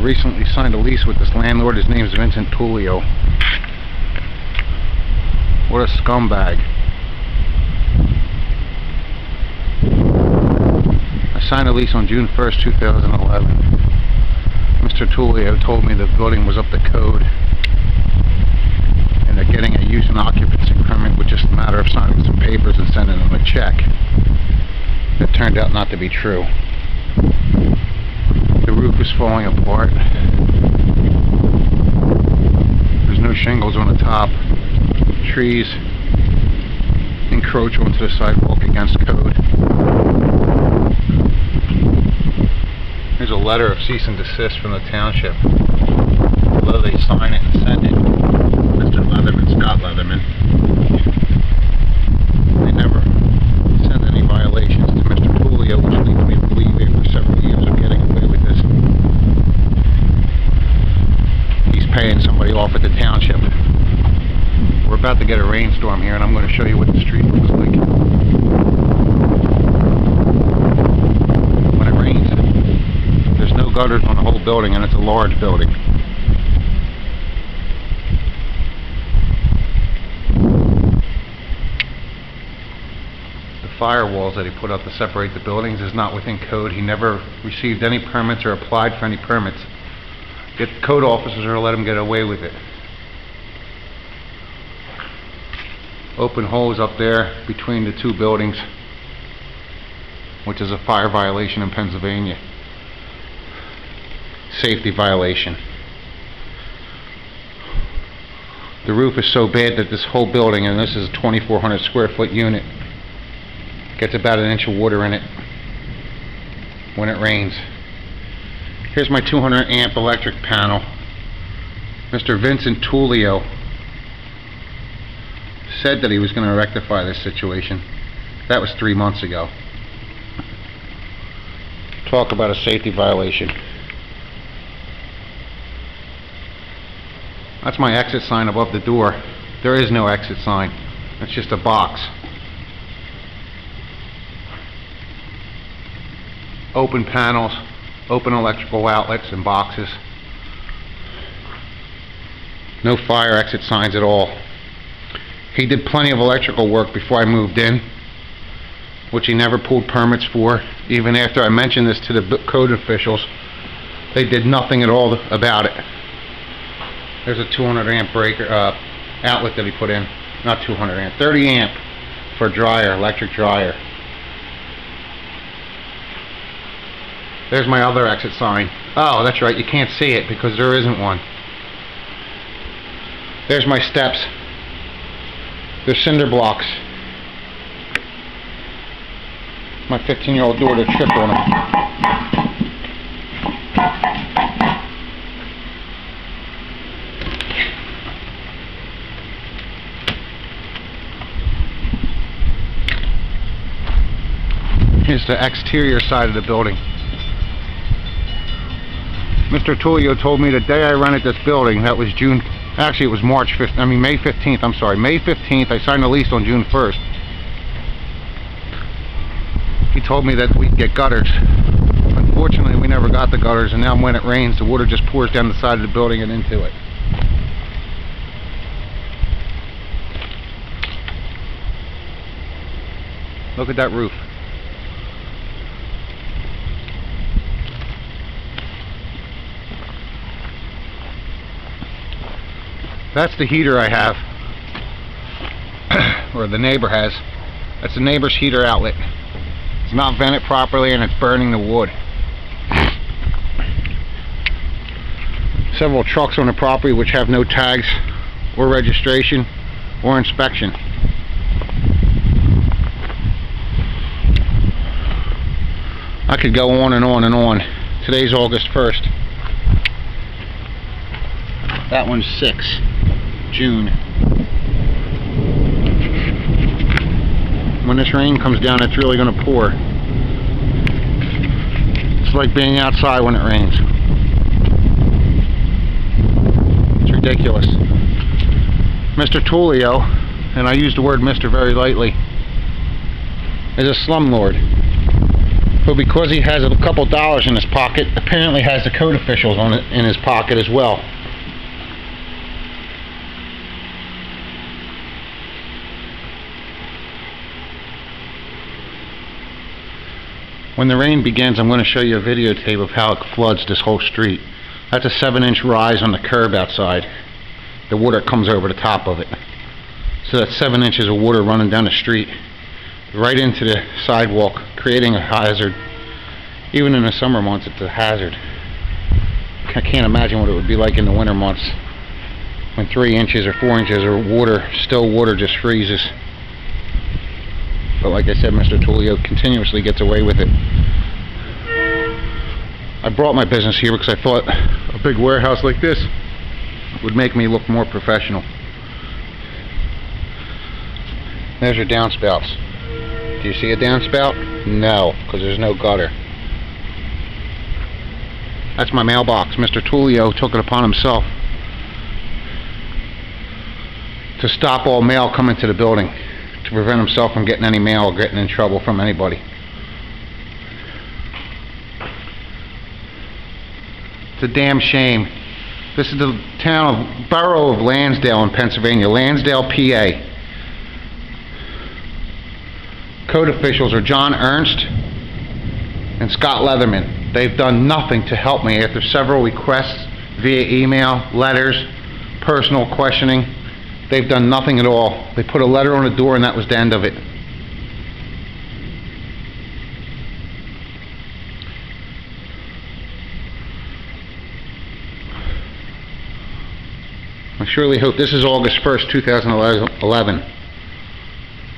recently signed a lease with this landlord. His name is Vincent Tulio. What a scumbag. I signed a lease on June 1st, 2011. Mr. Tulio told me the building was up to code and that getting a use and occupancy permit was just a matter of signing some papers and sending them a check. It turned out not to be true. The roof is falling apart. There's no shingles on the top. Trees encroach onto the sidewalk against code. There's a letter of cease and desist from the township. Although they sign it and send it, Mr. Leatherman, Scott Leatherman, they never send any violations to Mr. Tulio, which leads me to believe after several years of getting away with this, he's paying somebody off at the township. We're about to get a rainstorm here, and I'm going to show you what the street looks like. When it rains, there's no gutters on the whole building, and it's a large building. The firewalls that he put up to separate the buildings is not within code. He never received any permits or applied for any permits. Yet the code officers are let him get away with it. Open holes up there between the two buildings, which is a fire violation in Pennsylvania. Safety violation. The roof is so bad that this whole building, and this is a 2,400 square foot unit, gets about an inch of water in it when it rains. Here's my 200 amp electric panel. Mr. Vincent Tulio said that he was going to rectify this situation. That was 3 months ago. Talk about a safety violation. That's my exit sign above the door. There is no exit sign. It's just a box. Open panels, open electrical outlets and boxes. No fire exit signs at all. He did plenty of electrical work before I moved in, which he never pulled permits for. Even after I mentioned this to the code officials, they did nothing at all about it. There's a 200 amp breaker outlet that he put in. Not 200 amp, 30 amp for a dryer, electric dryer. There's my other exit sign. Oh, that's right, you can't see it because there isn't one. There's my steps. They're cinder blocks. My 15-year-old daughter tripped on them. Here's the exterior side of the building. Mr. Tulio told me the day I rented this building, that was June, actually it was May 15th, I'm sorry, May 15th, I signed a lease on June 1st. He told me that we'd get gutters. Unfortunately, we never got the gutters, and now when it rains, the water just pours down the side of the building and into it. Look at that roof. That's the heater I have, or the neighbor has. That's the neighbor's heater outlet. It's not vented properly and it's burning the wood. Several trucks on the property which have no tags or registration or inspection. I could go on and on and on. Today's August 1st. That one's 6 June. When this rain comes down, it's really going to pour. It's like being outside when it rains. It's ridiculous. Mr. Tulio, and I use the word Mr. very lightly, is a slumlord. But because he has a couple dollars in his pocket, apparently has the code officials in his pocket as well. When the rain begins, I'm going to show you a videotape of how it floods this whole street. That's a 7-inch rise on the curb outside. The water comes over the top of it. So that's 7 inches of water running down the street, right into the sidewalk, creating a hazard. Even in the summer months, it's a hazard. I can't imagine what it would be like in the winter months, when 3 inches or 4 inches of water, still water, just freezes. But like I said, Mr. Tulio continuously gets away with it. I brought my business here because I thought a big warehouse like this would make me look more professional. There's your downspouts. Do you see a downspout? No, because there's no gutter. That's my mailbox. Mr. Tulio took it upon himself to stop all mail coming to the building, to prevent himself from getting any mail or getting in trouble from anybody. It's a damn shame. This is the borough of Lansdale in Pennsylvania, Lansdale, PA. Code officials are John Ernst and Scott Leatherman. They've done nothing to help me after several requests via email, letters, personal questioning. They've done nothing at all. They put a letter on the door and that was the end of it. I surely hope this is August 1st, 2011.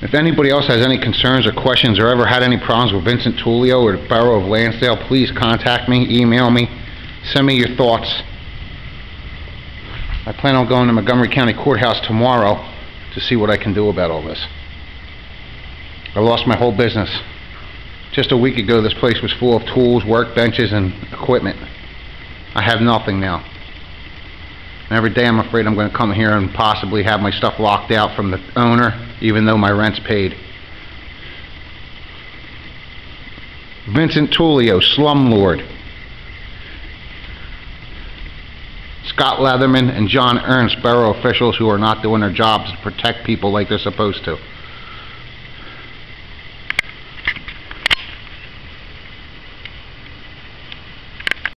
If anybody else has any concerns or questions or ever had any problems with Vincent Tulio or the borough of Lansdale, please contact me, email me, send me your thoughts. I plan on going to Montgomery County Courthouse tomorrow to see what I can do about all this. I lost my whole business. Just a week ago, this place was full of tools, workbenches, and equipment. I have nothing now. And every day I'm afraid I'm going to come here and possibly have my stuff locked out from the owner, even though my rent's paid. Vincent Tulio, slumlord. Scott Leatherman and John Ernst, borough officials who are not doing their jobs to protect people like they're supposed to.